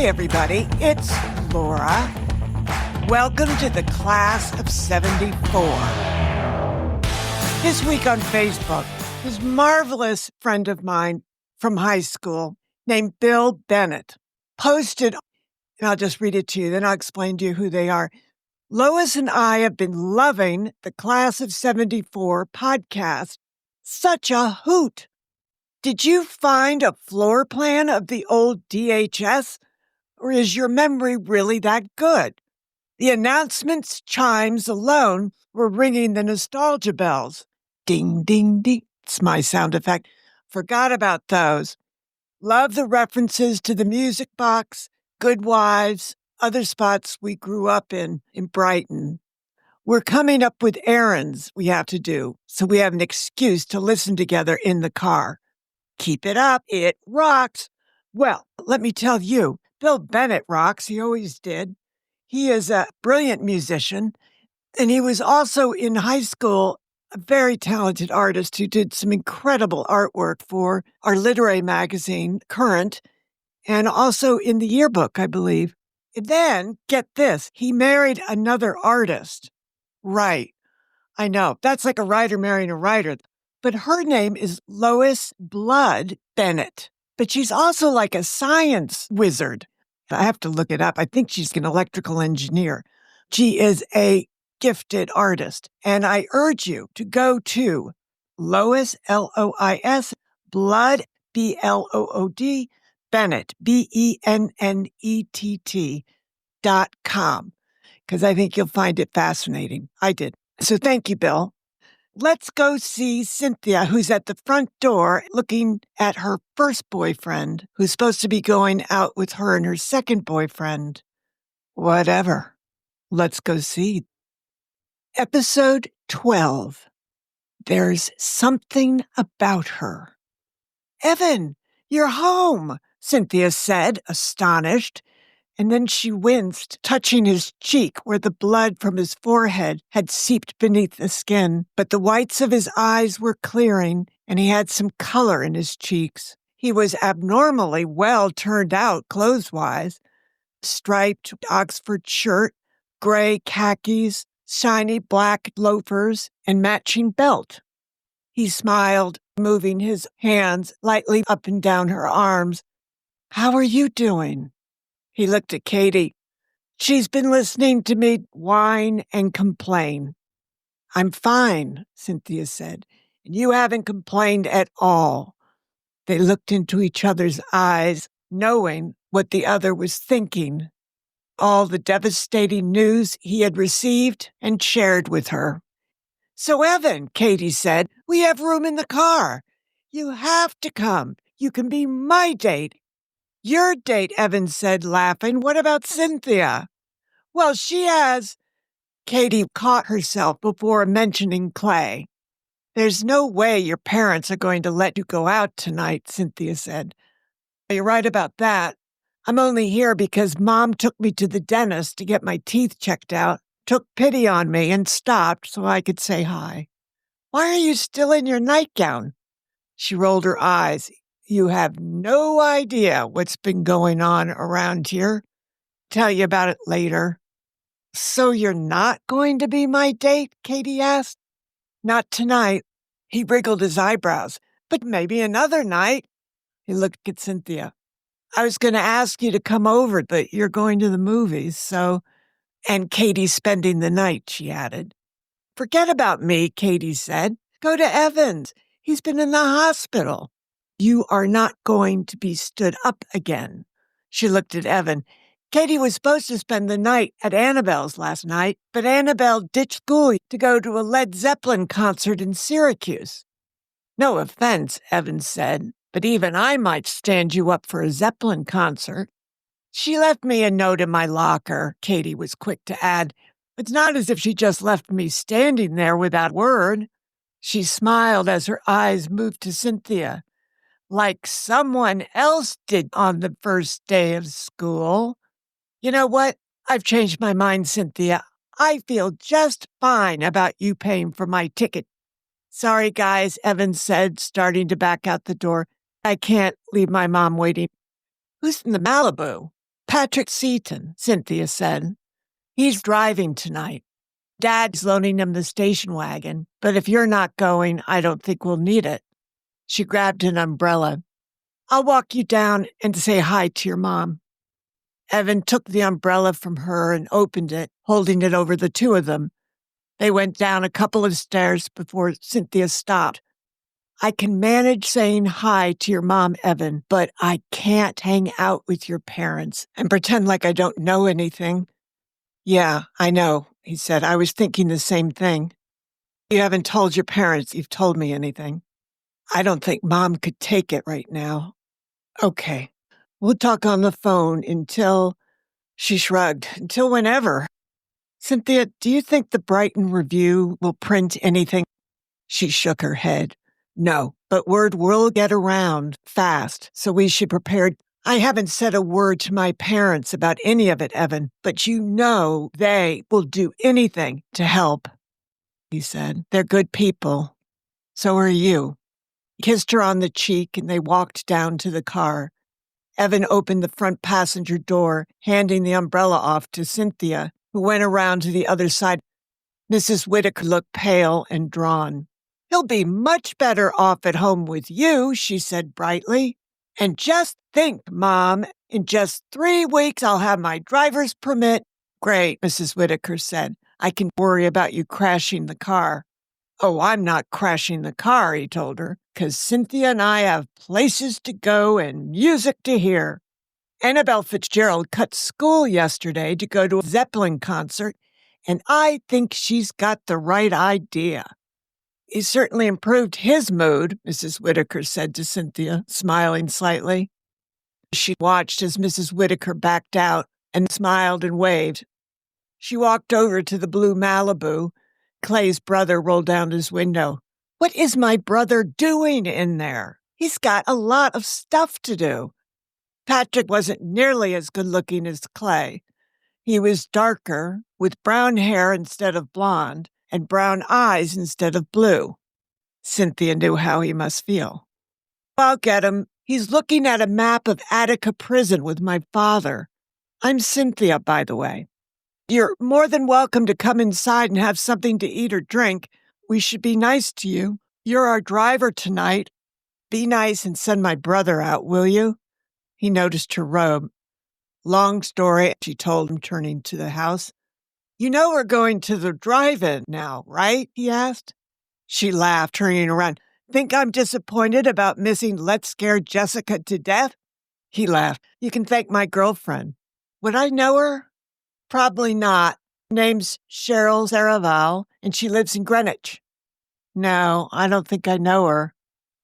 Hi, everybody. It's Laura. Welcome to the class of 74. This week on Facebook, this marvelous friend of mine from high school named Bill Bennett posted, and I'll just read it to you, then I'll explain to you who they are. Lois and I have been loving the Class of 74 podcast. Such a hoot. Did you find a floor plan of the old DHS? Or is your memory really that good? The announcements chimes alone were ringing the nostalgia bells. Ding, ding, ding. It's my sound effect. Forgot about those. Love the references to the music box, Good Wives, other spots we grew up in Brighton. We're coming up with errands we have to do, so we have an excuse to listen together in the car. Keep it up. It rocks. Well, let me tell you, Bill Bennett rocks. He always did. He is a brilliant musician, and he was also in high school a very talented artist who did some incredible artwork for our literary magazine, Current, and also in the yearbook, I believe. And then, get this, he married another artist. Right. I know. That's like a writer marrying a writer. But her name is Lois Blood Bennett. But she's also like a science wizard. I have to look it up. I think she's an electrical engineer. She is a gifted artist. And I urge you to go to Lois, L-O-I-S, Blood, B-L-O-O-D, Bennett, BENNETT.com, because I think you'll find it fascinating. I did. So thank you, Bill. Let's go see Cynthia, who's at the front door looking at her first boyfriend, who's supposed to be going out with her and her second boyfriend. Whatever. Let's go see. Episode 12. There's something about her. Evan, you're home, Cynthia said, astonished. And then she winced, touching his cheek where the blood from his forehead had seeped beneath the skin. But the whites of his eyes were clearing, and he had some color in his cheeks. He was abnormally well turned out clothes-wise. Striped Oxford shirt, gray khakis, shiny black loafers, and matching belt. He smiled, moving his hands lightly up and down her arms. How are you doing? He looked at Katie. She's been listening to me whine and complain. I'm fine, Cynthia said, and you haven't complained at all. They looked into each other's eyes, knowing what the other was thinking. All the devastating news he had received and shared with her. So, Evan, Katie said, we have room in the car. You have to come. You can be my date. Your date, Evan said, laughing. What about Cynthia? Well, she has. Katie caught herself before mentioning Clay. There's no way your parents are going to let you go out tonight, Cynthia said. You're right about that. I'm only here because Mom took me to the dentist to get my teeth checked out, took pity on me, and stopped so I could say hi. Why are you still in your nightgown? She rolled her eyes. You have no idea what's been going on around here. Tell you about it later. So you're not going to be my date? Katie asked. Not tonight. He wriggled his eyebrows. But maybe another night. He looked at Cynthia. I was going to ask you to come over, but you're going to the movies, so... And Katie's spending the night, she added. Forget about me, Katie said. Go to Evans. He's been in the hospital. You are not going to be stood up again. She looked at Evan. Katie was supposed to spend the night at Annabelle's last night, but Annabelle ditched school to go to a Led Zeppelin concert in Syracuse. No offense, Evan said, but even I might stand you up for a Zeppelin concert. She left me a note in my locker, Katie was quick to add. It's not as if she just left me standing there without word. She smiled as her eyes moved to Cynthia. Like someone else did on the first day of school. You know what? I've changed my mind, Cynthia. I feel just fine about you paying for my ticket. Sorry, guys, Evan said, starting to back out the door. I can't leave my mom waiting. Who's in the Malibu? Patrick Seaton, Cynthia said. He's driving tonight. Dad's loaning him the station wagon, but if you're not going, I don't think we'll need it. She grabbed an umbrella. I'll walk you down and say hi to your mom. Evan took the umbrella from her and opened it, holding it over the two of them. They went down a couple of stairs before Cynthia stopped. I can manage saying hi to your mom, Evan, but I can't hang out with your parents and pretend like I don't know anything. Yeah, I know, he said. I was thinking the same thing. You haven't told your parents you've told me anything. I don't think Mom could take it right now. Okay, we'll talk on the phone until... She shrugged. Until whenever. Cynthia, do you think the Brighton Review will print anything? She shook her head. No, but word will get around fast, so we should prepare. I haven't said a word to my parents about any of it, Evan, but you know they will do anything to help, he said. They're good people. So are you. He kissed her on the cheek and they walked down to the car. Evan opened the front passenger door, handing the umbrella off to Cynthia, who went around to the other side. Mrs. Whitaker looked pale and drawn. He'll be much better off at home with you, she said brightly. And just think, Mom, in just 3 weeks I'll have my driver's permit. Great, Mrs. Whitaker said. I can worry about you crashing the car. Oh, I'm not crashing the car, he told her, because Cynthia and I have places to go and music to hear. Annabelle Fitzgerald cut school yesterday to go to a Zeppelin concert, and I think she's got the right idea. He certainly improved his mood, Mrs. Whitaker said to Cynthia, smiling slightly. She watched as Mrs. Whitaker backed out and smiled and waved. She walked over to the blue Malibu. Clay's brother rolled down his window. What is my brother doing in there? He's got a lot of stuff to do. Patrick wasn't nearly as good-looking as Clay. He was darker, with brown hair instead of blonde, and brown eyes instead of blue. Cynthia knew how he must feel. I'll get him. He's looking at a map of Attica Prison with my father. I'm Cynthia, by the way. You're more than welcome to come inside and have something to eat or drink. We should be nice to you. You're our driver tonight. Be nice and send my brother out, will you? He noticed her robe. Long story, she told him, turning to the house. You know we're going to the drive-in now, right? He asked. She laughed, turning around. Think I'm disappointed about missing Let's Scare Jessica to Death? He laughed. You can thank my girlfriend. Would I know her? Probably not. Name's Cheryl Saraval, and she lives in Greenwich. No, I don't think I know her.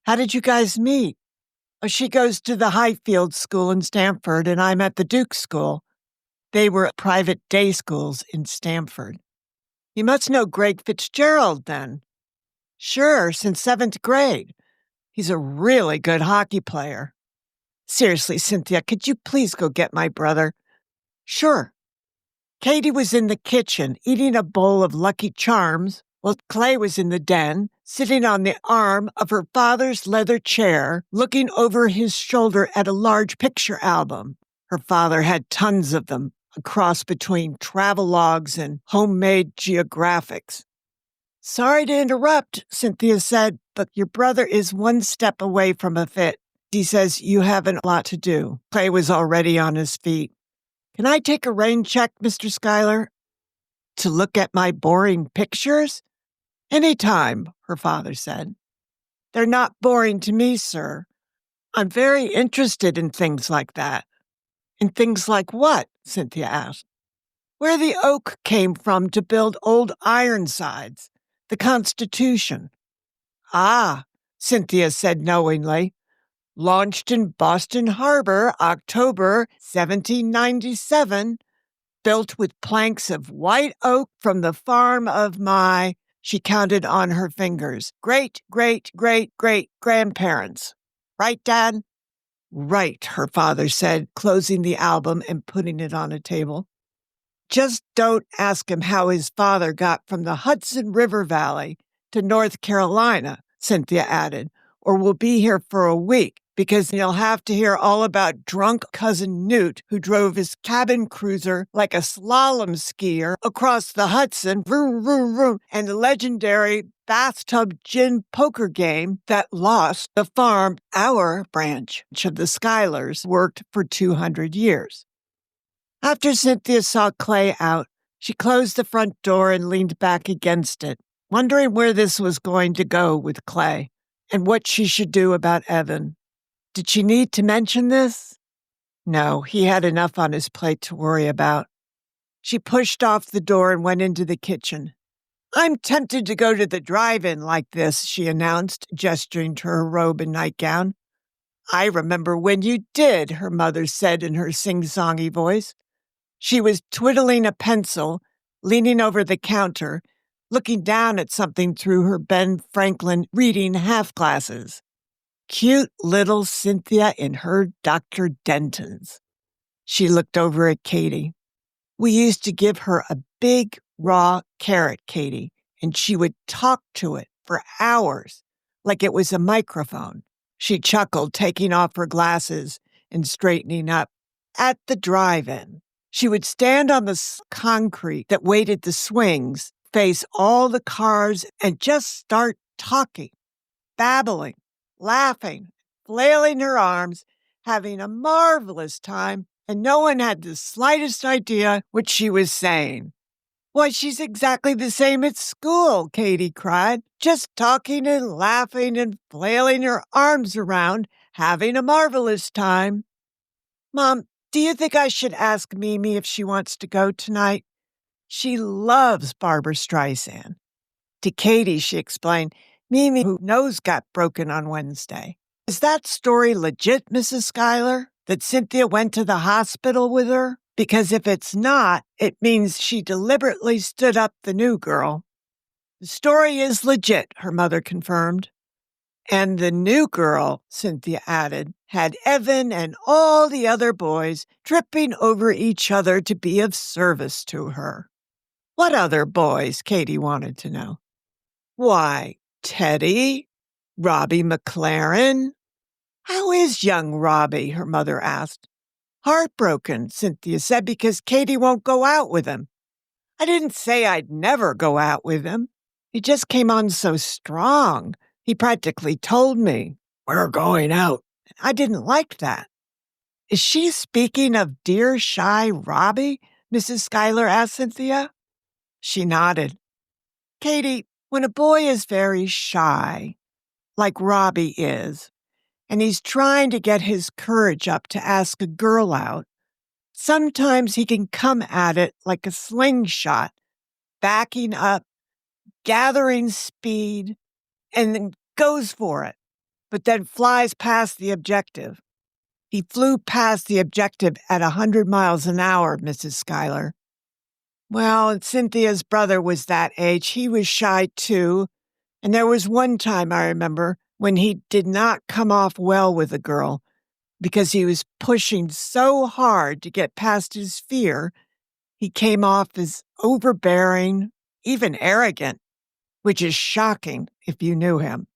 How did you guys meet? Oh, she goes to the Highfield School in Stamford, and I'm at the Duke School. They were private day schools in Stamford. You must know Greg Fitzgerald, then. Sure, since 7th grade. He's a really good hockey player. Seriously, Cynthia, could you please go get my brother? Sure. Katie was in the kitchen, eating a bowl of Lucky Charms, while Clay was in the den, sitting on the arm of her father's leather chair, looking over his shoulder at a large picture album. Her father had tons of them, a cross between travelogues and homemade geographics. Sorry to interrupt, Cynthia said, but your brother is one step away from a fit. He says you have a lot to do. Clay was already on his feet. Can I take a rain check, Mr. Schyler? To look at my boring pictures? Any time, her father said. They're not boring to me, sir. I'm very interested in things like that. In things like what? Cynthia asked. Where the oak came from to build old Ironsides, the Constitution. Ah, Cynthia said knowingly. Launched in Boston Harbor, October 1797, built with planks of white oak from the farm of my, she counted on her fingers, great-great-great-great-grandparents. Right, Dad? Right, her father said, closing the album and putting it on a table. Just don't ask him how his father got from the Hudson River Valley to North Carolina, Cynthia added, or we'll be here for a week because you'll have to hear all about drunk cousin Newt, who drove his cabin cruiser like a slalom skier across the Hudson, vroom, vroom, vroom, and the legendary bathtub gin poker game that lost the farm our branch of the Schylers worked for 200 years. After Cynthia saw Clay out, she closed the front door and leaned back against it, wondering where this was going to go with Clay and what she should do about Evan. Did she need to mention this? No, he had enough on his plate to worry about. She pushed off the door and went into the kitchen. I'm tempted to go to the drive-in like this, she announced, gesturing to her robe and nightgown. I remember when you did, her mother said in her sing-songy voice. She was twiddling a pencil, leaning over the counter, looking down at something through her Ben Franklin reading half-glasses. Cute little Cynthia in her Dr. Denton's. She looked over at Katie. We used to give her a big, raw carrot, Katie, and she would talk to it for hours, like it was a microphone. She chuckled, taking off her glasses and straightening up. At the drive-in, she would stand on the concrete that weighted the swings, face all the cars, and just start talking, babbling, laughing, flailing her arms, having a marvelous time, and no one had the slightest idea what she was saying. Why, she's exactly the same at school, Katie cried, just talking and laughing and flailing her arms around, having a marvelous time. Mom, do you think I should ask Mimi if she wants to go tonight? She loves Barbra Streisand. To Katie, she explained, Mimi, whose nose got broken on Wednesday. Is that story legit, Mrs. Schyler, that Cynthia went to the hospital with her? Because if it's not, it means she deliberately stood up the new girl. The story is legit, her mother confirmed. And the new girl, Cynthia added, had Evan and all the other boys tripping over each other to be of service to her. What other boys? Katie wanted to know. Why, Teddy, Robbie McLaren. How is young Robbie? Her mother asked. Heartbroken, Cynthia said, because Katie won't go out with him. I didn't say I'd never go out with him. He just came on so strong. He practically told me, we're going out. I didn't like that. Is she speaking of dear shy Robbie? Mrs. Schyler asked Cynthia. She nodded. Katie, when a boy is very shy, like Robbie is, and he's trying to get his courage up to ask a girl out, sometimes he can come at it like a slingshot, backing up, gathering speed, and then goes for it, but then flies past the objective. He flew past the objective at 100 miles an hour, Mrs. Schyler. Well, Cynthia's brother was that age. He was shy too. And there was one time, I remember, when he did not come off well with a girl because he was pushing so hard to get past his fear, he came off as overbearing, even arrogant, which is shocking if you knew him.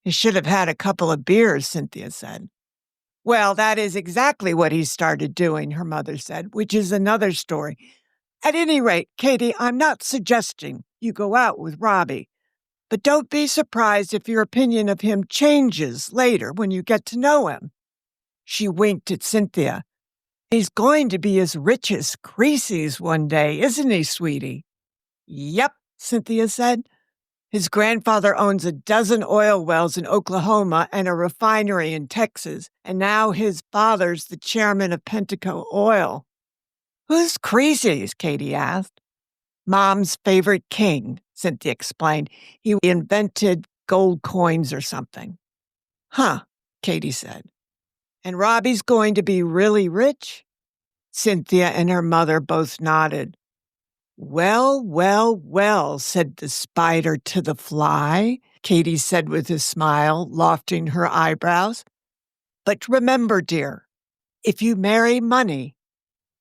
He should have had a couple of beers, Cynthia said. Well, that is exactly what he started doing, her mother said, which is another story. At any rate, Katie, I'm not suggesting you go out with Robbie, but don't be surprised if your opinion of him changes later when you get to know him. She winked at Cynthia. He's going to be as rich as Creasy's one day, isn't he, sweetie? Yep, Cynthia said. His grandfather owns a dozen oil wells in Oklahoma and a refinery in Texas, and now his father's the chairman of Pentaco Oil. Who's Creasy's? Katie asked. Mom's favorite king, Cynthia explained. He invented gold coins or something. Huh, Katie said. And Robbie's going to be really rich? Cynthia and her mother both nodded. Well, well, well, said the spider to the fly, Katie said with a smile, lofting her eyebrows. But remember, dear, if you marry money,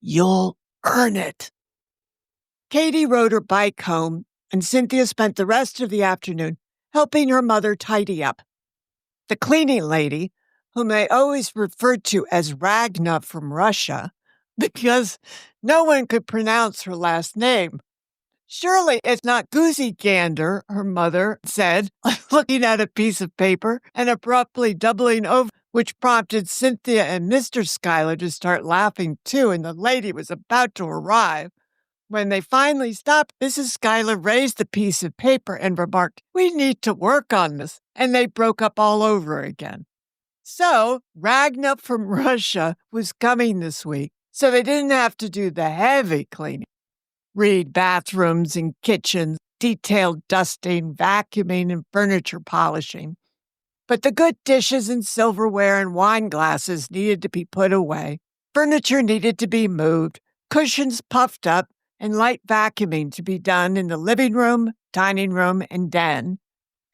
you'll earn it. Katie rode her bike home, and Cynthia spent the rest of the afternoon helping her mother tidy up. The cleaning lady, whom they always referred to as Ragna from Russia, because no one could pronounce her last name. Surely it's not Goosey Gander, her mother said, looking at a piece of paper and abruptly doubling over, which prompted Cynthia and Mr. Schyler to start laughing too, and the lady was about to arrive. When they finally stopped, Mrs. Schyler raised the piece of paper and remarked, "We need to work on this," and they broke up all over again. So Ragna from Russia was coming this week, so they didn't have to do the heavy cleaning. Read bathrooms and kitchens, detailed dusting, vacuuming, and furniture polishing. But the good dishes and silverware and wine glasses needed to be put away. Furniture needed to be moved, cushions puffed up, and light vacuuming to be done in the living room, dining room, and den.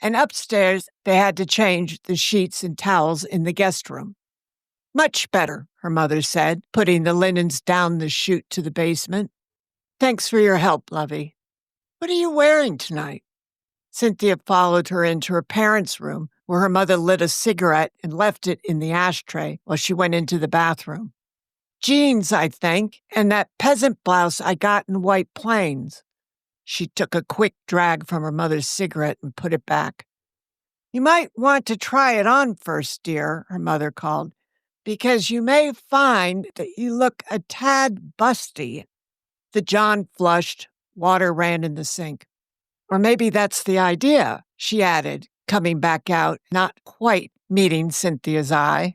And upstairs, they had to change the sheets and towels in the guest room. "Much better," her mother said, putting the linens down the chute to the basement. "Thanks for your help, lovey. What are you wearing tonight?" Cynthia followed her into her parents' room, where her mother lit a cigarette and left it in the ashtray while she went into the bathroom. "Jeans, I think, and that peasant blouse I got in white plains." She took a quick drag from her mother's cigarette and put it back. "You might want to try it on first, dear," her mother called, "because you may find that you look a tad busty." The John flushed. Water ran in the sink. "Or maybe that's the idea," she added, coming back out, not quite meeting Cynthia's eye.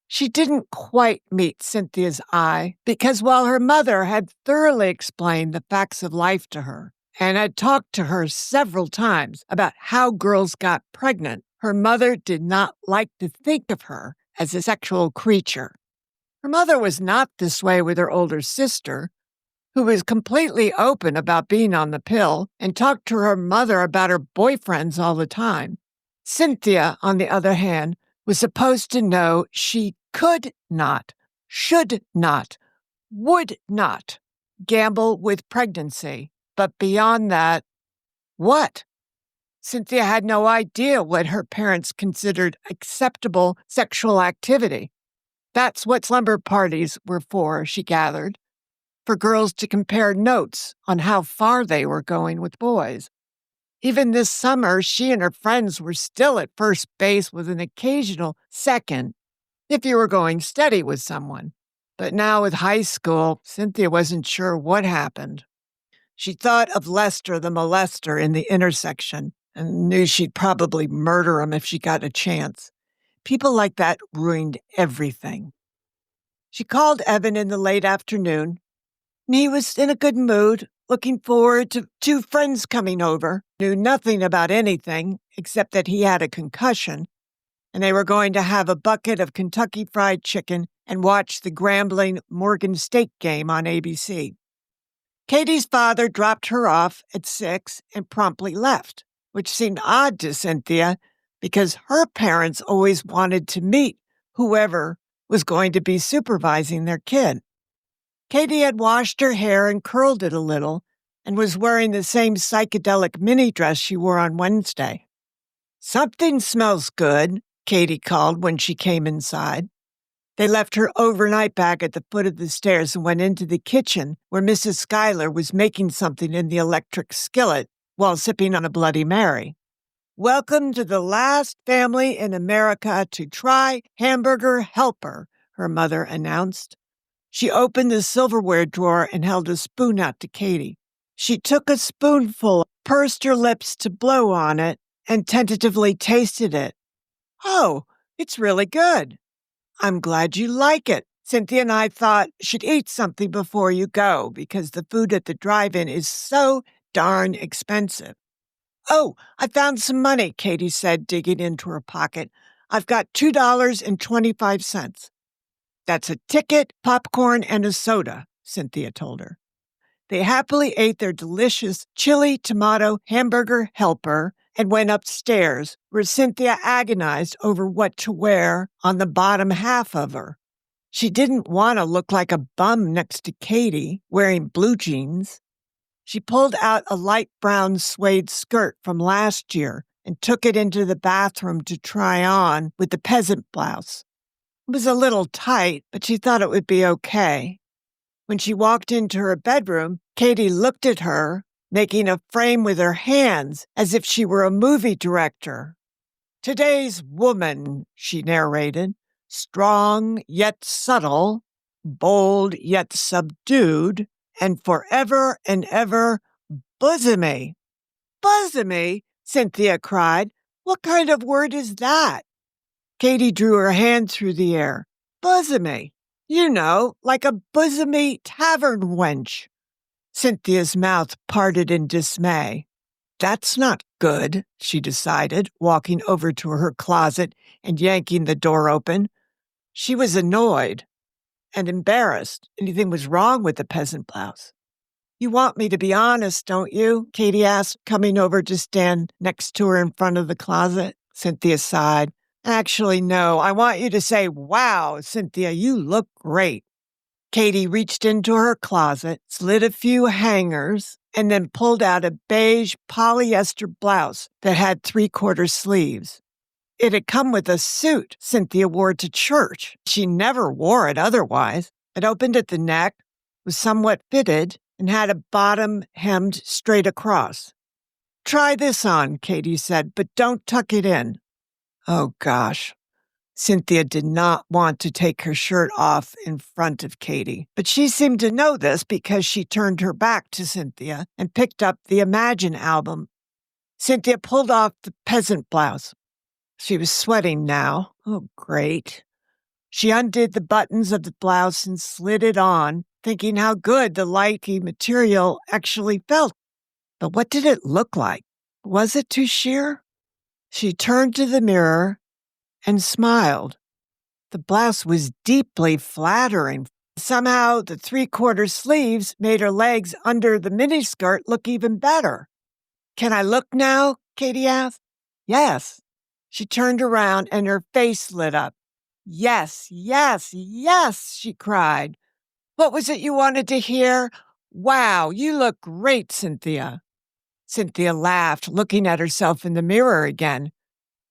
She didn't quite meet Cynthia's eye because while her mother had thoroughly explained the facts of life to her and had talked to her several times about how girls got pregnant, her mother did not like to think of her as a sexual creature. Her mother was not this way with her older sister, who was completely open about being on the pill and talked to her mother about her boyfriends all the time. Cynthia, on the other hand, was supposed to know she could not, should not, would not gamble with pregnancy. But beyond that, what? Cynthia had no idea what her parents considered acceptable sexual activity. That's what slumber parties were for, she gathered, for girls to compare notes on how far they were going with boys. Even this summer, she and her friends were still at first base with an occasional second, if you were going steady with someone. But now with high school, Cynthia wasn't sure what happened. She thought of Lester the molester in the intersection and knew she'd probably murder him if she got a chance. People like that ruined everything. She called Evan in the late afternoon. He was in a good mood, looking forward to 2 friends coming over, knew nothing about anything except that he had a concussion, and they were going to have a bucket of Kentucky Fried Chicken and watch the Grambling Morgan State game on ABC. Katie's father dropped her off at 6 and promptly left, which seemed odd to Cynthia because her parents always wanted to meet whoever was going to be supervising their kid. Katie had washed her hair and curled it a little and was wearing the same psychedelic mini dress she wore on Wednesday. "Something smells good," Katie called when she came inside. They left her overnight bag at the foot of the stairs and went into the kitchen where Mrs. Schyler was making something in the electric skillet while sipping on a Bloody Mary. "Welcome to the last family in America to try Hamburger Helper," her mother announced. She opened the silverware drawer and held a spoon out to Katie. She took a spoonful, pursed her lips to blow on it, and tentatively tasted it. "Oh, it's really good." "I'm glad you like it. Cynthia and I thought she'd eat something before you go because the food at the drive-in is so darn expensive." "Oh, I found some money," Katie said, digging into her pocket. "I've got $2.25. "That's a ticket, popcorn, and a soda," Cynthia told her. They happily ate their delicious chili tomato hamburger helper and went upstairs, where Cynthia agonized over what to wear on the bottom half of her. She didn't want to look like a bum next to Katie, wearing blue jeans. She pulled out a light brown suede skirt from last year and took it into the bathroom to try on with the peasant blouse. It was a little tight, but she thought it would be okay. When she walked into her bedroom, Katie looked at her, making a frame with her hands as if she were a movie director. "Today's woman," she narrated, "strong yet subtle, bold yet subdued, and forever and ever bosomy." "Bosomy?" Cynthia cried. "What kind of word is that?" Katie drew her hand through the air. "Bosomy. You know, like a bosomy tavern wench." Cynthia's mouth parted in dismay. "That's not good," she decided, walking over to her closet and yanking the door open. She was annoyed and embarrassed. Anything was wrong with the peasant blouse. "You want me to be honest, don't you?" Katie asked, coming over to stand next to her in front of the closet. Cynthia sighed. "Actually, no. I want you to say, 'Wow, Cynthia, you look great.'" Katie reached into her closet, slid a few hangers, and then pulled out a beige polyester blouse that had 3/4 sleeves. It had come with a suit Cynthia wore to church. She never wore it otherwise. It opened at the neck, was somewhat fitted, and had a bottom hemmed straight across. "Try this on," Katie said, "but don't tuck it in." Oh, gosh. Cynthia did not want to take her shirt off in front of Katie, but she seemed to know this because she turned her back to Cynthia and picked up the Imagine album. Cynthia pulled off the peasant blouse. She was sweating now. Oh, great. She undid the buttons of the blouse and slid it on, thinking how good the lighty material actually felt. But what did it look like? Was it too sheer? She turned to the mirror and smiled. The blouse was deeply flattering. Somehow, the 3/4 sleeves made her legs under the miniskirt look even better. "Can I look now?" Katie asked. "Yes." She turned around and her face lit up. "Yes, yes, yes," she cried. "What was it you wanted to hear? Wow, you look great, Cynthia." Cynthia laughed, looking at herself in the mirror again.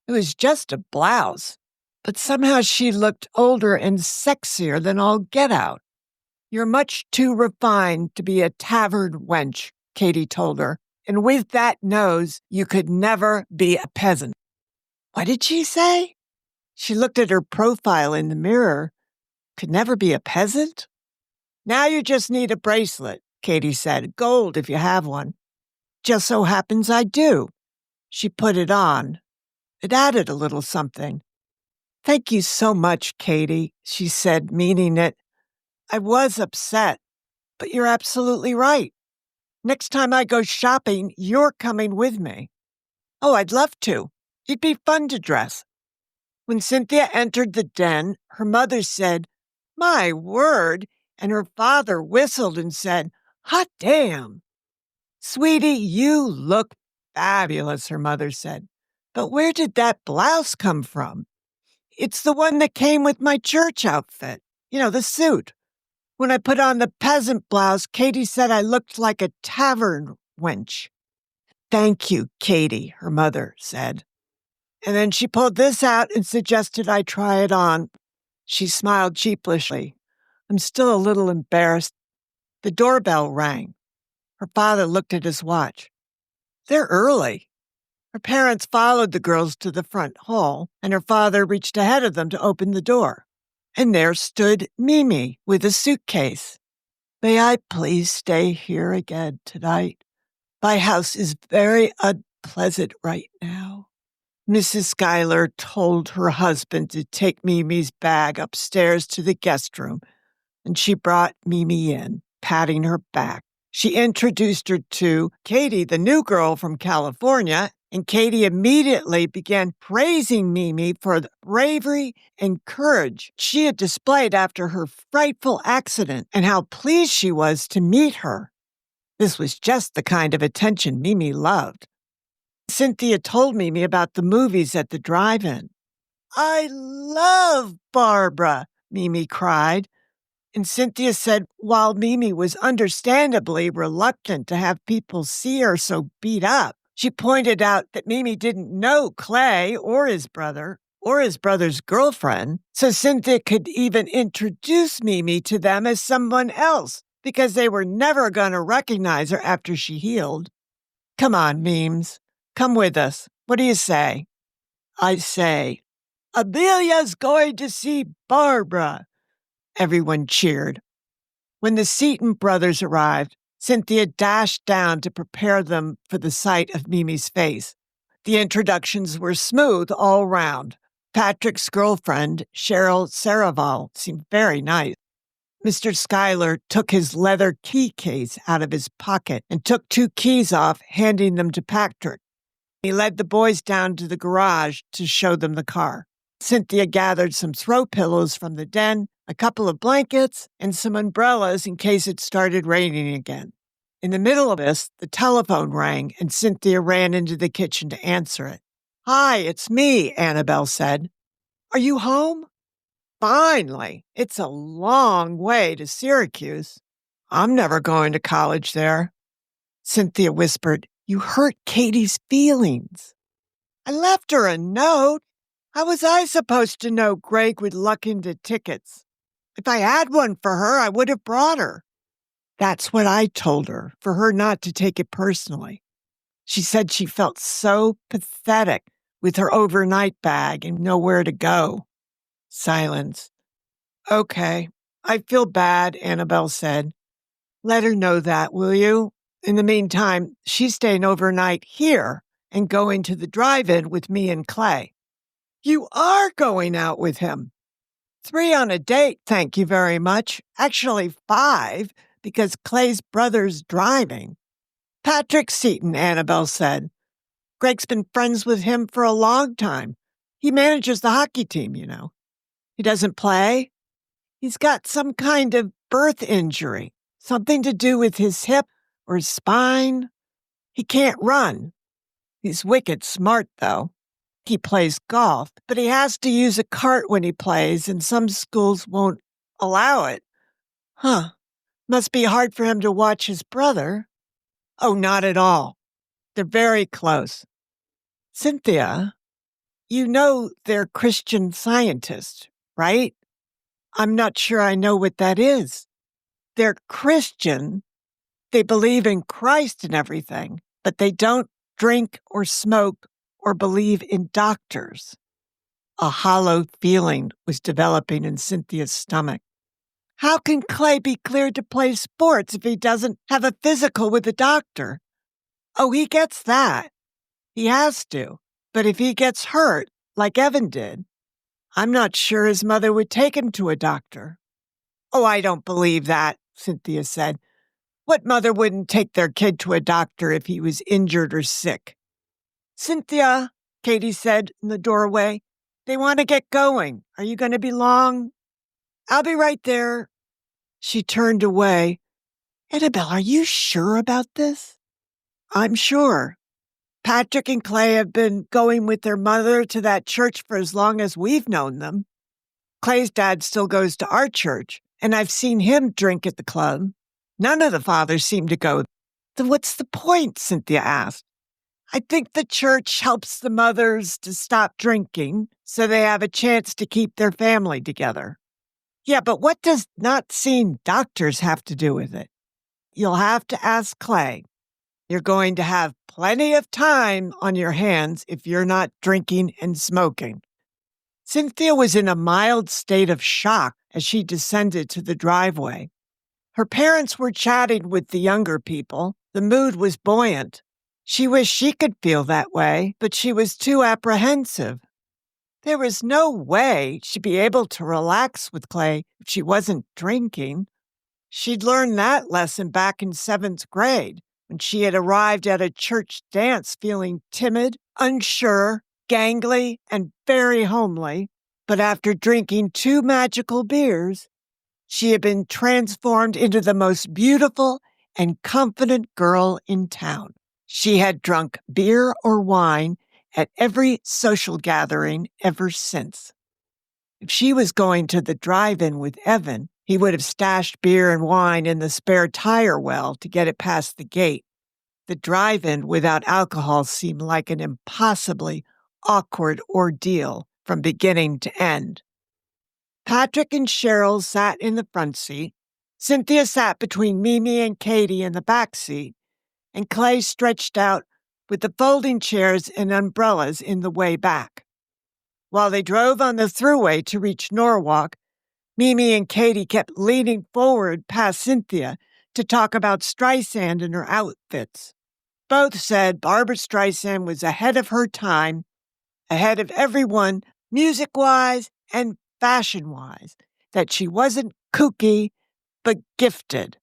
It was just a blouse, but somehow she looked older and sexier than all get out. "You're much too refined to be a tavern wench," Katie told her, "and with that nose, you could never be a peasant." What did she say? She looked at her profile in the mirror. Could never be a peasant? "Now you just need a bracelet," Katie said. "Gold if you have one." "Just so happens I do." She put it on. It added a little something. "Thank you so much, Katie," she said, meaning it. "I was upset, but you're absolutely right. Next time I go shopping, you're coming with me." "Oh, I'd love to. It'd be fun to dress." When Cynthia entered the den, her mother said, "My word," and her father whistled and said, "Hot damn." "Sweetie, you look fabulous," her mother said. "But where did that blouse come from?" "It's the one that came with my church outfit. You know, the suit. When I put on the peasant blouse, Katie said I looked like a tavern wench." "Thank you, Katie," her mother said. And then she pulled this out and suggested I try it on. She smiled sheepishly. "I'm still a little embarrassed." The doorbell rang. Her father looked at his watch. "They're early." Her parents followed the girls to the front hall, and her father reached ahead of them to open the door. And there stood Mimi with a suitcase. "May I please stay here again tonight? My house is very unpleasant right now." Mrs. Schyler told her husband to take Mimi's bag upstairs to the guest room, and she brought Mimi in, patting her back. She introduced her to Katie, the new girl from California, and Katie immediately began praising Mimi for the bravery and courage she had displayed after her frightful accident and how pleased she was to meet her. This was just the kind of attention Mimi loved. Cynthia told Mimi about the movies at the drive-in. "I love Barbra," Mimi cried. And Cynthia said while Mimi was understandably reluctant to have people see her so beat up, she pointed out that Mimi didn't know Clay or his brother. or his brother's girlfriend, so Cynthia could even introduce Mimi to them as someone else, because they were never going to recognize her after she healed. Come on, Memes. Come with us. What do you say? I say, Amelia's going to see Barbra. Everyone cheered. When the Seton brothers arrived, Cynthia dashed down to prepare them for the sight of Mimi's face. The introductions were smooth all round. Patrick's girlfriend, Cheryl Saraval, seemed very nice. Mr. Schyler took his leather key case out of his pocket and took 2 keys off, handing them to Patrick. He led the boys down to the garage to show them the car. Cynthia gathered some throw pillows from the den, a couple of blankets, and some umbrellas in case it started raining again. In the middle of this, the telephone rang, and Cynthia ran into the kitchen to answer it. Hi, it's me, Annabelle said. Are you home? Finally. It's a long way to Syracuse. I'm never going to college there. Cynthia whispered, You hurt Katie's feelings. I left her a note. How was I supposed to know Greg would luck into tickets? If I had one for her, I would have brought her. That's what I told her, for her not to take it personally. She said she felt so pathetic with her overnight bag and nowhere to go. Silence. Okay, I feel bad, Annabelle said. Let her know that, will you? In the meantime, she's staying overnight here and going to the drive-in with me and Clay. You are going out with him. 3 on a date, thank you very much. Actually 5, because Clay's brother's driving. Patrick Seton, Annabelle said. Greg's been friends with him for a long time. He manages the hockey team, you know. He doesn't play. He's got some kind of birth injury, something to do with his hip or his spine. He can't run. He's wicked smart, though. He plays golf, but he has to use a cart when he plays, and some schools won't allow it. Huh. Must be hard for him to watch his brother. Oh, not at all. They're very close. Cynthia, you know they're Christian scientists, right? I'm not sure I know what that is. They're Christian. They believe in Christ and everything, but they don't drink or smoke or believe in doctors. A hollow feeling was developing in Cynthia's stomach. How can Clay be cleared to play sports if he doesn't have a physical with a doctor? Oh, he gets that. He has to. But if he gets hurt, like Evan did, I'm not sure his mother would take him to a doctor. Oh, I don't believe that, Cynthia said. What mother wouldn't take their kid to a doctor if he was injured or sick? Cynthia, Katie said in the doorway, they want to get going. Are you going to be long? I'll be right there. She turned away. Annabelle, are you sure about this? I'm sure. Patrick and Clay have been going with their mother to that church for as long as we've known them. Clay's dad still goes to our church, and I've seen him drink at the club. None of the fathers seem to go. Then what's the point? Cynthia asked. I think the church helps the mothers to stop drinking so they have a chance to keep their family together. Yeah, but what does not seeing doctors have to do with it? You'll have to ask Clay. You're going to have plenty of time on your hands if you're not drinking and smoking. Cynthia was in a mild state of shock as she descended to the driveway. Her parents were chatting with the younger people. The mood was buoyant. She wished she could feel that way, but she was too apprehensive. There was no way she'd be able to relax with Clay if she wasn't drinking. She'd learned that lesson back in 7th grade when she had arrived at a church dance feeling timid, unsure, gangly, and very homely. But after drinking 2 magical beers, she had been transformed into the most beautiful and confident girl in town. She had drunk beer or wine at every social gathering ever since. If she was going to the drive-in with Evan, he would have stashed beer and wine in the spare tire well to get it past the gate. The drive-in without alcohol seemed like an impossibly awkward ordeal from beginning to end. Patrick and Cheryl sat in the front seat. Cynthia sat between Mimi and Katie in the back seat, and Clay stretched out with the folding chairs and umbrellas in the way back. While they drove on the thruway to reach Norwalk, Mimi and Katie kept leaning forward past Cynthia to talk about Streisand and her outfits. Both said Barbra Streisand was ahead of her time, ahead of everyone, music-wise and fashion-wise, that she wasn't kooky, but gifted,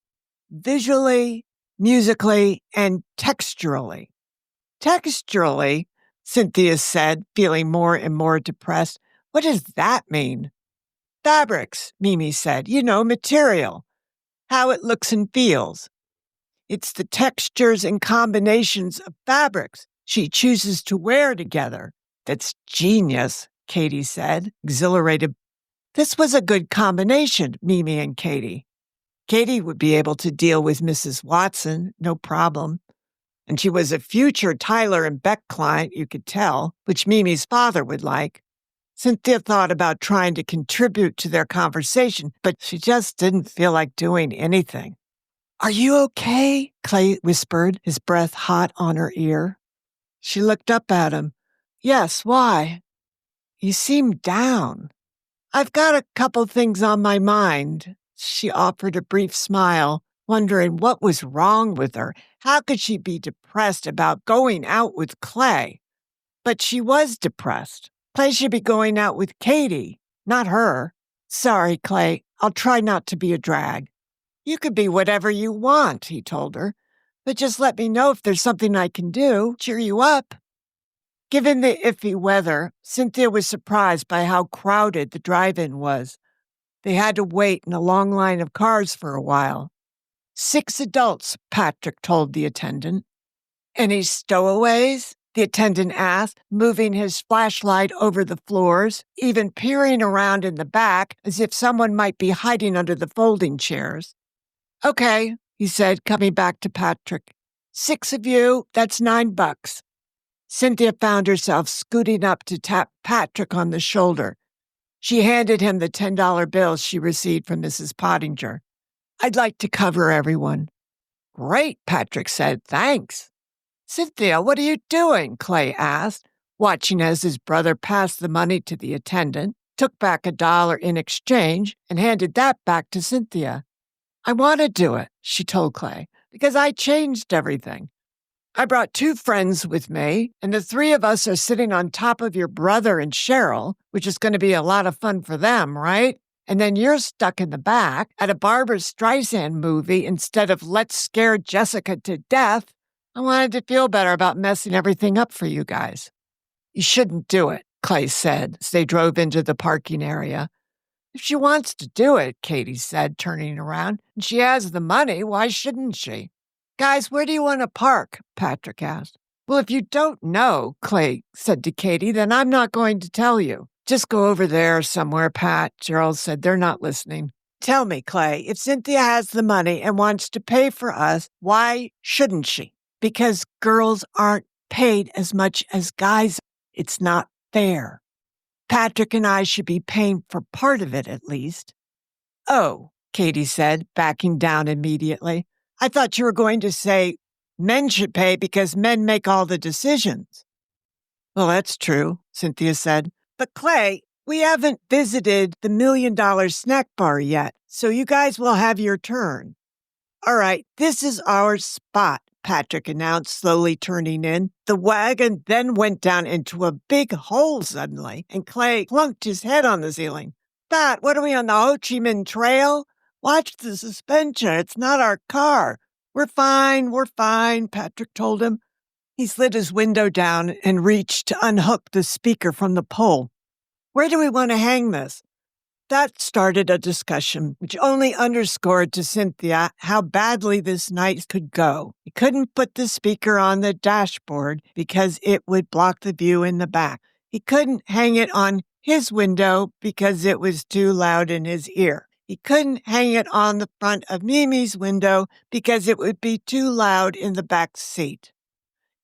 visually, musically, and texturally. Texturally, Cynthia said, feeling more and more depressed. What does that mean? Fabrics, Mimi said. Material. How it looks and feels. It's the textures and combinations of fabrics she chooses to wear together. That's genius, Katie said, exhilarated. This was a good combination, Mimi and Katie. Katie would be able to deal with Mrs. Watson, no problem. And she was a future Tyler and Beck client, you could tell, which Mimi's father would like. Cynthia thought about trying to contribute to their conversation, but she just didn't feel like doing anything. Are you okay? Clay whispered, his breath hot on her ear. She looked up at him. Yes, why? You seem down. I've got a couple things on my mind. She offered a brief smile, wondering what was wrong with her. How could she be depressed about going out with Clay? But she was depressed. Clay should be going out with Katie, not her. Sorry, Clay. I'll try not to be a drag. You could be whatever you want, he told her. But just let me know if there's something I can do. Cheer you up. Given the iffy weather, Cynthia was surprised by how crowded the drive-in was. They had to wait in a long line of cars for a while. 6 adults, Patrick told the attendant. Any stowaways? The attendant asked, moving his flashlight over the floors, even peering around in the back as if someone might be hiding under the folding chairs. Okay, he said, coming back to Patrick. 6 of you, that's $9. Cynthia found herself scooting up to tap Patrick on the shoulder. She handed him the $10 bill she received from Mrs. Pottinger. I'd like to cover everyone. Great, Patrick said. Thanks. Cynthia, what are you doing? Clay asked, watching as his brother passed the money to the attendant, took back $1 in exchange, and handed that back to Cynthia. I want to do it, she told Clay, because I changed everything. I brought 2 friends with me, and the 3 of us are sitting on top of your brother and Cheryl, which is going to be a lot of fun for them, right? And then you're stuck in the back at a Barbra Streisand movie instead of Let's Scare Jessica to Death. I wanted to feel better about messing everything up for you guys. You shouldn't do it, Clay said as they drove into the parking area. If she wants to do it, Katie said, turning around, and she has the money, why shouldn't she? Guys, where do you want to park? Patrick asked. Well, if you don't know, Clay said to Katie, then I'm not going to tell you. Just go over there somewhere, Pat, Gerald said. They're not listening. Tell me, Clay, if Cynthia has the money and wants to pay for us, why shouldn't she? Because girls aren't paid as much as guys. It's not fair. Patrick and I should be paying for part of it, at least. Oh, Katie said, backing down immediately. I thought you were going to say men should pay because men make all the decisions. Well, that's true, Cynthia said. But Clay, we haven't visited the $1 million snack bar yet, so you guys will have your turn. All right, this is our spot, Patrick announced, slowly turning in. The wagon then went down into a big hole suddenly, and Clay plunked his head on the ceiling. Pat, what are we on the Ho Chi Minh Trail? Watch the suspension. It's not our car. We're fine, Patrick told him. He slid his window down and reached to unhook the speaker from the pole. Where do we want to hang this? That started a discussion, which only underscored to Cynthia how badly this night could go. He couldn't put the speaker on the dashboard because it would block the view in the back. He couldn't hang it on his window because it was too loud in his ear. He couldn't hang it on the front of Mimi's window because it would be too loud in the back seat.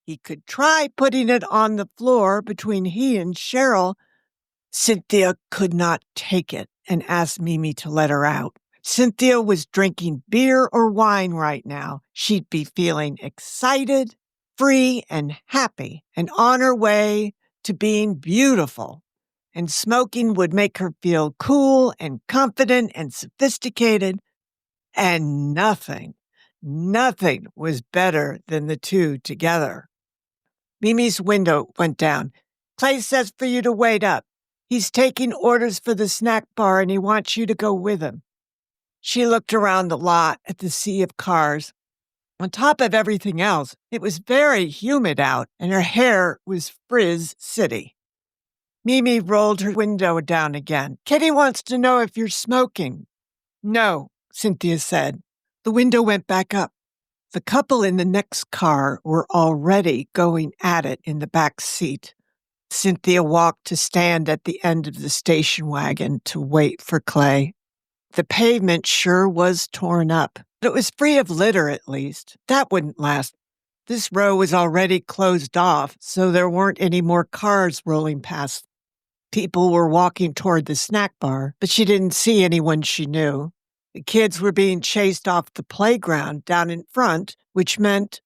He could try putting it on the floor between he and Cheryl. Cynthia could not take it and asked Mimi to let her out. Cynthia was drinking beer or wine right now. She'd be feeling excited, free, and happy, and on her way to being beautiful. And smoking would make her feel cool and confident and sophisticated. And nothing was better than the two together. Mimi's window went down. Clay says for you to wait up. He's taking orders for the snack bar and he wants you to go with him. She looked around the lot at the sea of cars. On top of everything else, it was very humid out and her hair was frizz city. Mimi rolled her window down again. Kitty wants to know if you're smoking. No, Cynthia said. The window went back up. The couple in the next car were already going at it in the back seat. Cynthia walked to stand at the end of the station wagon to wait for Clay. The pavement sure was torn up, but it was free of litter at least. That wouldn't last. This row was already closed off, so there weren't any more cars rolling past. People were walking toward the snack bar, but she didn't see anyone she knew. The kids were being chased off the playground down in front, which meant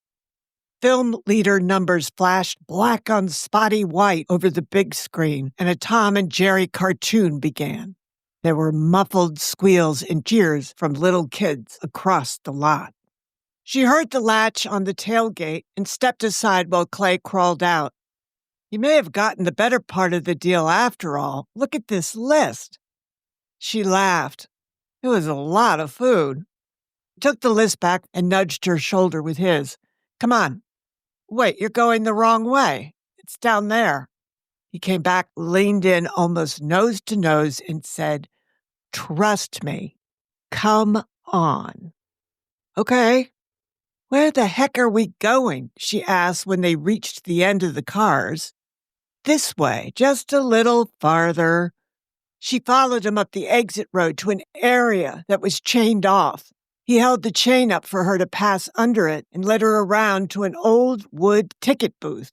film leader numbers flashed black on spotty white over the big screen, and a Tom and Jerry cartoon began. There were muffled squeals and jeers from little kids across the lot. She heard the latch on the tailgate and stepped aside while Clay crawled out. You may have gotten the better part of the deal after all. Look at this list. She laughed. It was a lot of food. He took the list back and nudged her shoulder with his. Come on. Wait, you're going the wrong way. It's down there. He came back, leaned in almost nose to nose and said, Trust me. Come on. Okay. Where the heck are we going? She asked when they reached the end of the cars. This way, just a little farther. She followed him up the exit road to an area that was chained off. He held the chain up for her to pass under it and led her around to an old wood ticket booth.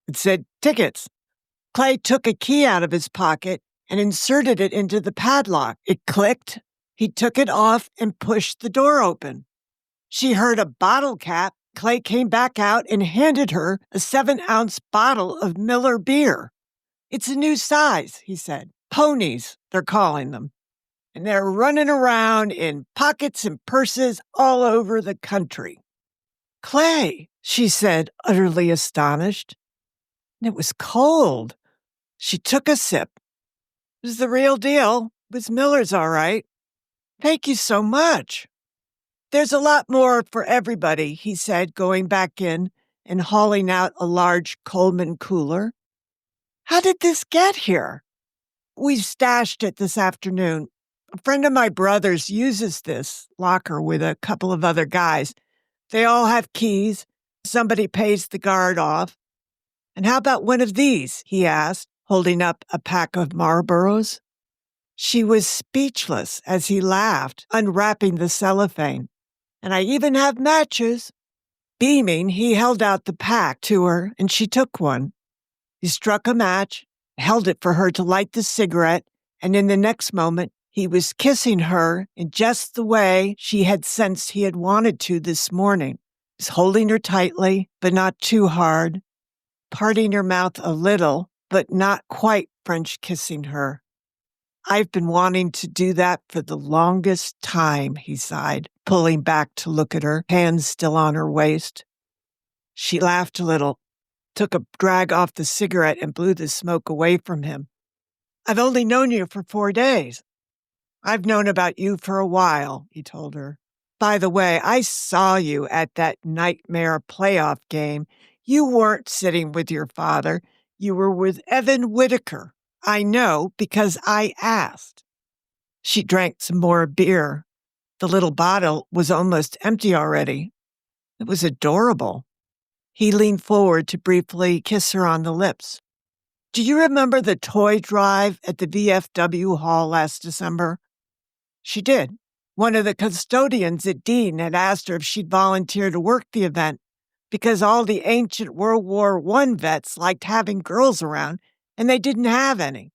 It said tickets. Clay took a key out of his pocket and inserted it into the padlock. It clicked. He took it off and pushed the door open. She heard a bottle cap. Clay came back out and handed her a 7-ounce bottle of Miller beer. It's a new size, he said. Ponies, they're calling them. And they're running around in pockets and purses all over the country. Clay, she said, utterly astonished. And it was cold. She took a sip. It was the real deal. It was Miller's all right. Thank you so much. There's a lot more for everybody, he said, going back in and hauling out a large Coleman cooler. How did this get here? We stashed it this afternoon. A friend of my brother's uses this locker with a couple of other guys. They all have keys. Somebody pays the guard off. And how about one of these? He asked, holding up a pack of Marlboros. She was speechless as he laughed, unwrapping the cellophane. And I even have matches. Beaming, he held out the pack to her, and she took one. He struck a match, held it for her to light the cigarette, and in the next moment, he was kissing her in just the way she had sensed he had wanted to this morning. He was holding her tightly, but not too hard, parting her mouth a little, but not quite French kissing her. I've been wanting to do that for the longest time, he sighed, pulling back to look at her, hands still on her waist. She laughed a little, took a drag off the cigarette and blew the smoke away from him. I've only known you for 4 days. I've known about you for a while, he told her. By the way, I saw you at that nightmare playoff game. You weren't sitting with your father. You were with Evan Whitaker. I know because I asked. She drank some more beer. The little bottle was almost empty already. It was adorable. He leaned forward to briefly kiss her on the lips. Do you remember the toy drive at the VFW hall last December? She did. One of the custodians at Dean had asked her if she'd volunteer to work the event because all the ancient World War I vets liked having girls around and they didn't have any.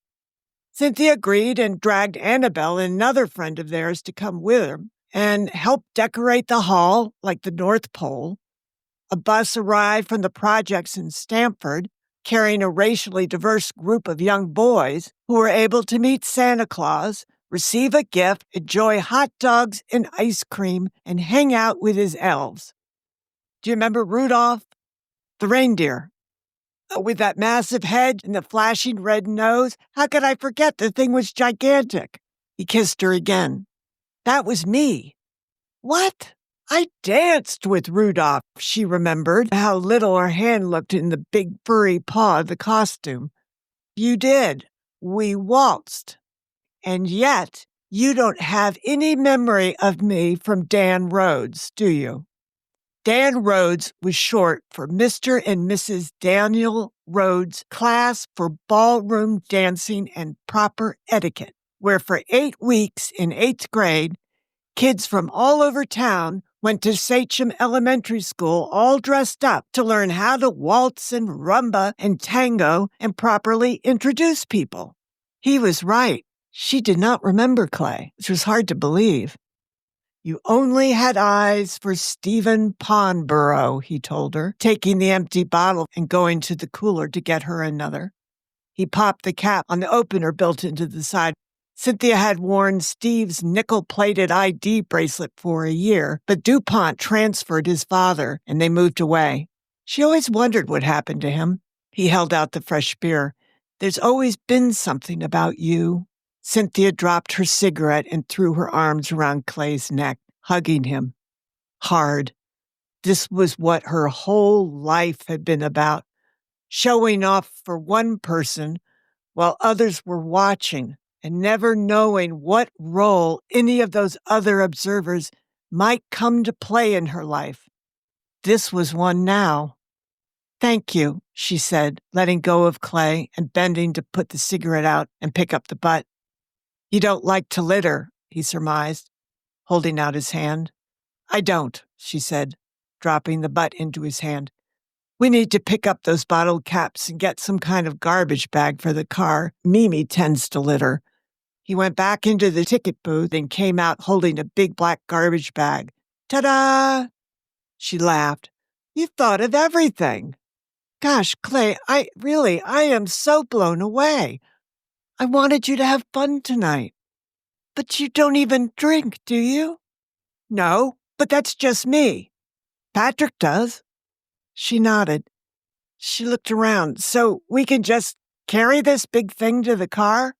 Cynthia agreed and dragged Annabelle and another friend of theirs to come with her and help decorate the hall like the North Pole. A bus arrived from the projects in Stamford, carrying a racially diverse group of young boys who were able to meet Santa Claus, receive a gift, enjoy hot dogs and ice cream, and hang out with his elves. Do you remember Rudolph, the reindeer? With that massive head and the flashing red nose? How could I forget? The thing was gigantic. He kissed her again. That was me. What? I danced with Rudolph, she remembered how little her hand looked in the big furry paw of the costume. You did. We waltzed. And yet, you don't have any memory of me from Dan Rhodes, do you? Dan Rhodes was short for Mr. and Mrs. Daniel Rhodes Class for Ballroom Dancing and Proper Etiquette, where for 8 weeks in 8th grade, kids from all over town went to Sachem Elementary School all dressed up to learn how to waltz and rumba and tango and properly introduce people. He was right. She did not remember Clay, which was hard to believe. You only had eyes for Stephen Pondborough, he told her, taking the empty bottle and going to the cooler to get her another. He popped the cap on the opener built into the side. Cynthia had worn Steve's nickel-plated ID bracelet for a year, but DuPont transferred his father, and they moved away. She always wondered what happened to him. He held out the fresh beer. There's always been something about you. Cynthia dropped her cigarette and threw her arms around Clay's neck, hugging him. Hard. This was what her whole life had been about, showing off for one person while others were watching and never knowing what role any of those other observers might come to play in her life. This was one now. Thank you, she said, letting go of Clay and bending to put the cigarette out and pick up the butt. You don't like to litter, he surmised, holding out his hand. I don't, she said, dropping the butt into his hand. We need to pick up those bottle caps and get some kind of garbage bag for the car. Mimi tends to litter. He went back into the ticket booth and came out holding a big black garbage bag. Ta-da! She laughed. You've thought of everything. Gosh, Clay, I am so blown away. I wanted you to have fun tonight. But you don't even drink, do you? No, but that's just me. Patrick does. She nodded. She looked around. So we can just carry this big thing to the car?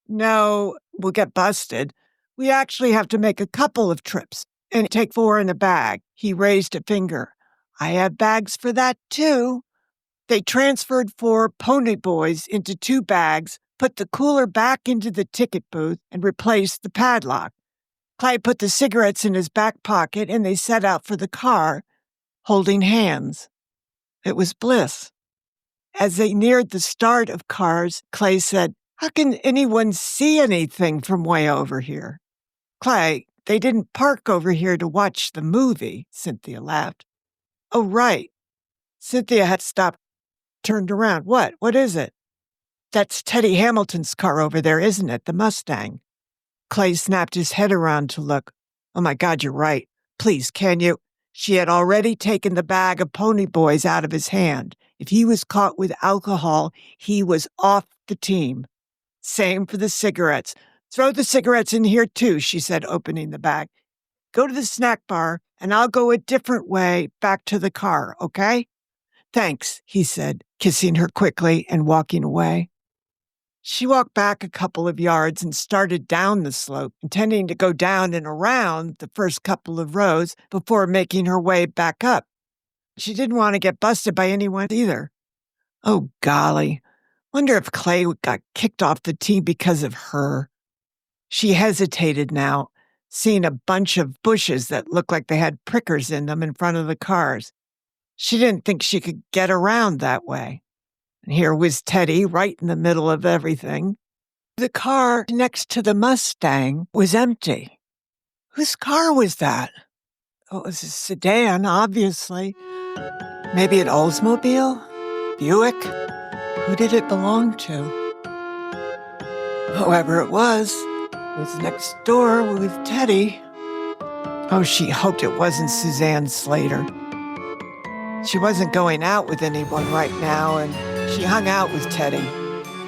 No, we'll get busted. We actually have to make a couple of trips and take 4 in a bag. He raised a finger. I have bags for that too. They transferred 4 pony boys into 2 bags, put the cooler back into the ticket booth, and replaced the padlock. Clay put the cigarettes in his back pocket, and they set out for the car, holding hands. It was bliss. As they neared the start of Cars, Clay said, How can anyone see anything from way over here? Clay, they didn't park over here to watch the movie, Cynthia laughed. Oh, right. Cynthia had stopped, turned around. What? What is it? That's Teddy Hamilton's car over there, isn't it? The Mustang. Clay snapped his head around to look. Oh, my God, you're right. Please, can you? She had already taken the bag of pony boys out of his hand. If he was caught with alcohol, he was off the team. Same for the cigarettes. Throw the cigarettes in here, too, she said, opening the bag. Go to the snack bar, and I'll go a different way back to the car, okay? Thanks, he said, kissing her quickly and walking away. She walked back a couple of yards and started down the slope, intending to go down and around the first couple of rows before making her way back up. She didn't want to get busted by anyone either. Oh, golly. Wonder if Clay got kicked off the team because of her. She hesitated now, seeing a bunch of bushes that looked like they had prickers in them in front of the cars. She didn't think she could get around that way. And here was Teddy right in the middle of everything. The car next to the Mustang was empty. Whose car was that? Oh, it was a sedan, obviously. Maybe an Oldsmobile? Buick? Who did it belong to? Whoever it was next door with Teddy. Oh, she hoped it wasn't Suzanne Slater. She wasn't going out with anyone right now, and she hung out with Teddy.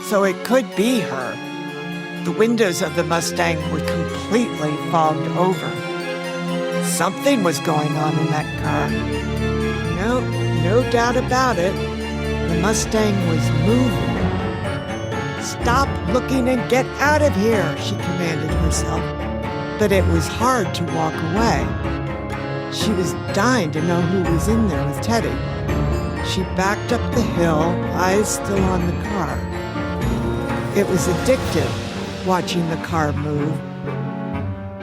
So it could be her. The windows of the Mustang were completely fogged over. Something was going on in that car. No doubt about it. The Mustang was moving. "Stop looking and get out of here," she commanded herself. But it was hard to walk away. She was dying to know who was in there with Teddy. She backed up the hill, eyes still on the car. It was addictive, watching the car move.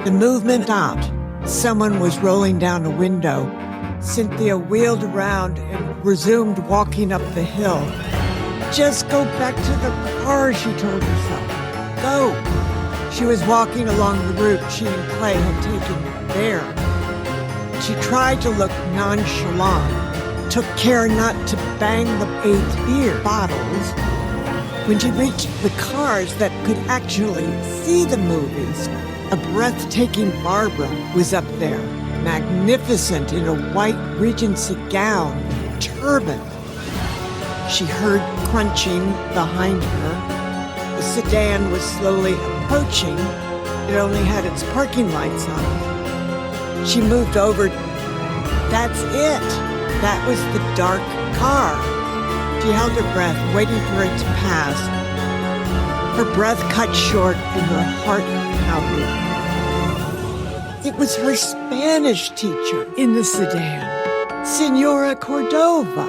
The movement stopped. Someone was rolling down a window. Cynthia wheeled around and resumed walking up the hill. "Just go back to the car," she told herself. "Go." She was walking along the route she and Clay had taken there. She tried to look nonchalant, took care not to bang the 8 beer bottles. When she reached the cars that could actually see the movies, a breathtaking Barbra was up there, magnificent in a white Regency gown and turban. She heard crunching behind her. The sedan was slowly approaching. It only had its parking lights on. She moved over. That's it. That was the dark car. She held her breath, waiting for it to pass. Her breath cut short and her heart pounded. It was her Spanish teacher in the sedan, Senora Cordova.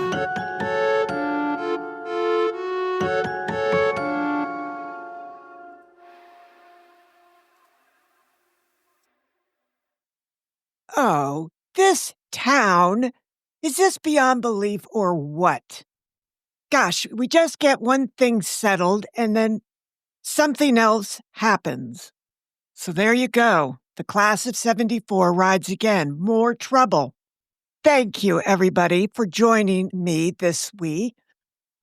Oh, this town? Is this beyond belief or what? Gosh, we just get one thing settled and then something else happens. So there you go. The class of 74 rides again. More trouble. Thank you, everybody, for joining me this week.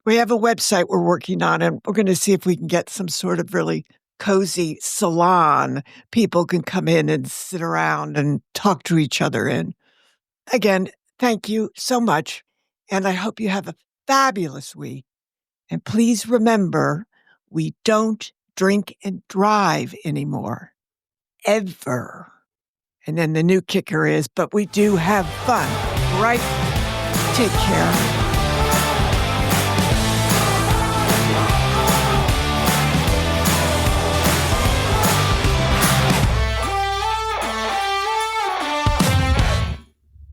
We have a website we're working on, and we're going to see if we can get some sort of really cozy salon people can come in and sit around and talk to each other in. Again, thank you so much, and I hope you have a fabulous week. And please remember, we don't drink and drive anymore. Ever. And then the new kicker is, but we do have fun, right? Take care.